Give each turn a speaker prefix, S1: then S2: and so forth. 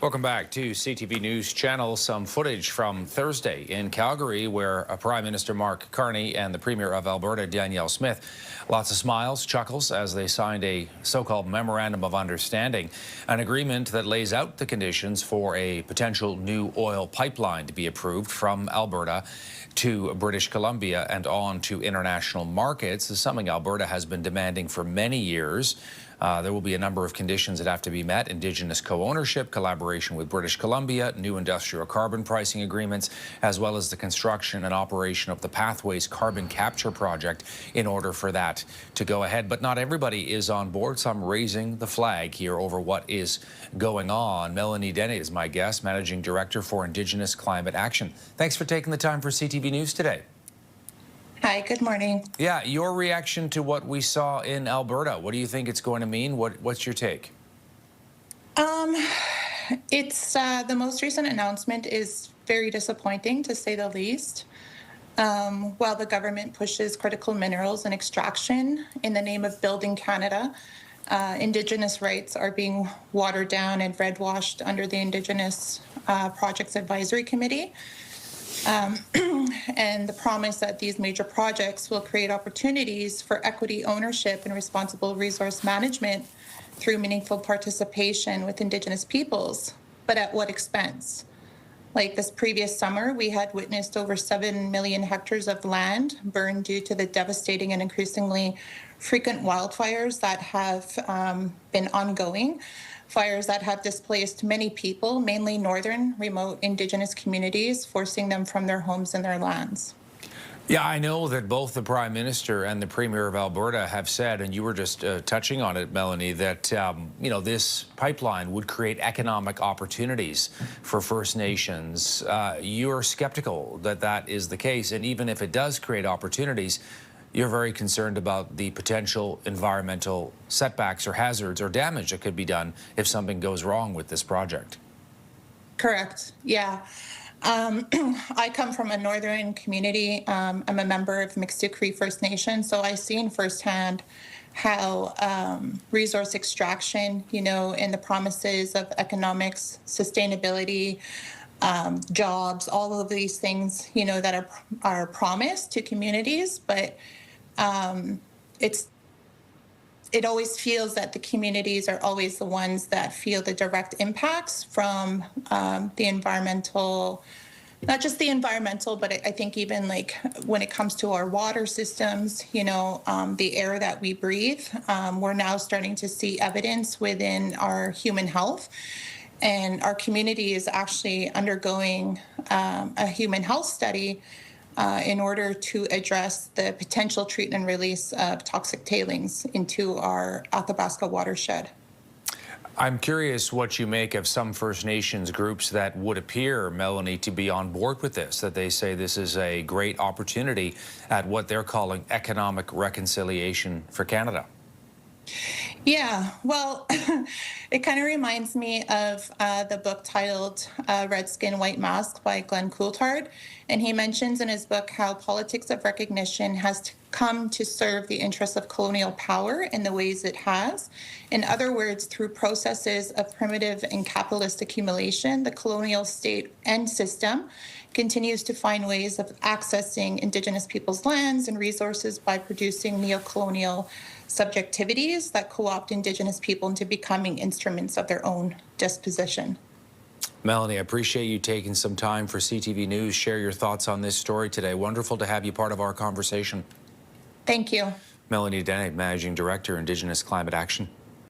S1: Welcome back to CTV News Channel. Some footage from Thursday in Calgary where Prime Minister Mark Carney and the Premier of Alberta, Danielle Smith, lots of smiles, chuckles as they signed a so-called Memorandum of Understanding, an agreement that lays out the conditions for a potential new oil pipeline to be approved from Alberta to British Columbia and on to international markets. This is something Alberta has been demanding for many years. There will be a number of conditions that have to be met: Indigenous co-ownership, collaboration with British Columbia, new industrial carbon pricing agreements, as well as the construction and operation of the Pathways carbon capture project in order for that to go ahead. But not everybody is on board. Some raising the flag here over what is going on. Melanie Dene is my guest, Managing Director for Indigenous Climate Action. Thanks for taking the time for CTV News today.
S2: Hi, good morning.
S1: Yeah, your reaction to what we saw in Alberta. What do you think it's going to mean? What's your take?
S2: It's the most recent announcement is very disappointing, to say the least. While the government pushes critical minerals and extraction in the name of building Canada, Indigenous rights are being watered down and red-washed under the Indigenous Projects Advisory Committee. And the promise that these major projects will create opportunities for equity ownership and responsible resource management through meaningful participation with Indigenous peoples, but at what expense? Like this previous summer, we had witnessed over 7 million hectares of land burned due to the devastating and increasingly frequent wildfires that have been ongoing. Fires that have displaced many people, mainly northern, remote Indigenous communities, forcing them from their homes and their lands.
S1: Yeah, I know that both the Prime Minister and the Premier of Alberta have said, and you were just touching on it, Melanie, that this pipeline would create economic opportunities for First Nations. You're skeptical that that is the case, and even if it does create opportunities, you're very concerned about the potential environmental setbacks or hazards or damage that could be done if something goes wrong with this project.
S2: Correct. Yeah. I come from a northern community. I'm a member of Miksukri First Nation, so I've seen firsthand how resource extraction, and the promises of economics, sustainability, jobs, all of these things, that are promised to communities, but it always feels that the communities are always the ones that feel the direct impacts from the environmental, not just the environmental, but I think even like when it comes to our water systems, the air that we breathe. We're now starting to see evidence within our human health. And our community is actually undergoing a human health study in order to address the potential treatment and release of toxic tailings into our Athabasca watershed.
S1: I'm curious what you make of some First Nations groups that would appear, Melanie, to be on board with this, that they say this is a great opportunity at what they're calling economic reconciliation for Canada.
S2: Yeah, well, it kind of reminds me of the book titled Red Skin, White Mask by Glenn Coulthard. And he mentions in his book how politics of recognition has come to serve the interests of colonial power in the ways it has. In other words, through processes of primitive and capitalist accumulation, the colonial state and system continues to find ways of accessing Indigenous people's lands and resources by producing neo-colonial subjectivities that co-opt Indigenous people into becoming instruments of their own disposition.
S1: Melanie, I appreciate you taking some time for CTV News. Share your thoughts on this story today. Wonderful to have you part of our conversation.
S2: Thank you.
S1: Melanie Dene, Managing Director, Indigenous Climate Action.